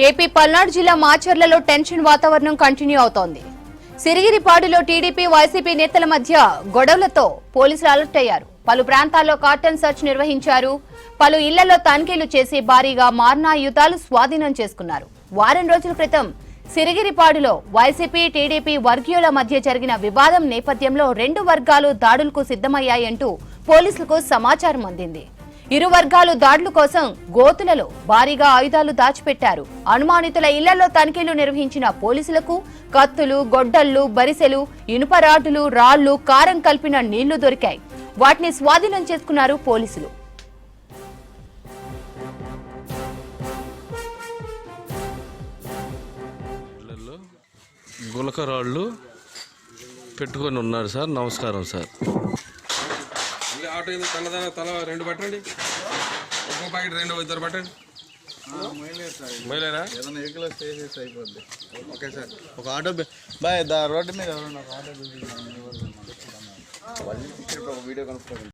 AP Palnadu జిల్లా మాచర్లలో tension వాతావరణం continue అవుతోంది. సిరిగిరిపాడులో టీడీపీ వైసీపీ నేతల మధ్య గొడవలతో పోలీసులు అలర్ట్ అయ్యారు. పలు ప్రాంతాల్లో కార్టన్ సర్చ్ నిర్వహించారు. పలు ఇళ్లలో తనిఖీలు చేసి భారీగా మారణాయుధాలు స్వాధీనం చేసుకున్నారు. వారం రోజుల క్రితం సిరిగిరిపాడులో వైసీపీ టీడీపీ వర్గీయుల మధ్య జరిగిన వివాదం నేపథ్యంలో రెండు వర్గాలు దాడులకు సిద్ధమయ్యాయంటూ పోలీసులకు సమాచారం అందింది. ఇరు వర్గాలు దాడుల కోసం గోతులలో భారీగా ఆయుధాలు దాచిపెట్టారు. అనుమానితుల ఇళ్లలో తనిఖీలు నిర్వహించిన పోలీసులకు కత్తులు, గొడ్డళ్లు, బరిసెలు, ఇనుప రాడ్లు, రాళ్లు, కారం కలిపిన నీళ్లు దొరికాయి. వాటిని స్వాధీనం చేసుకున్నారు పోలీసులు. గులకరాళ్ళు పెట్టుకొని ఉన్నారు సార్. నమస్కారం సార్. ఆటో తల రెండు పట్టండి, ఒక్కో ప్యాకెట్ రెండు ఇద్దరు పట్టండి. మైలేరా ఏదైనా వెహికల్ స్టేజ్ అయిపోద్ది. Okay sir. ఒక ఆటో బాయ్ రోడ్డు మీద ఎవరన్నా ఒక ఆటో వీడియో కనుక్కోండి.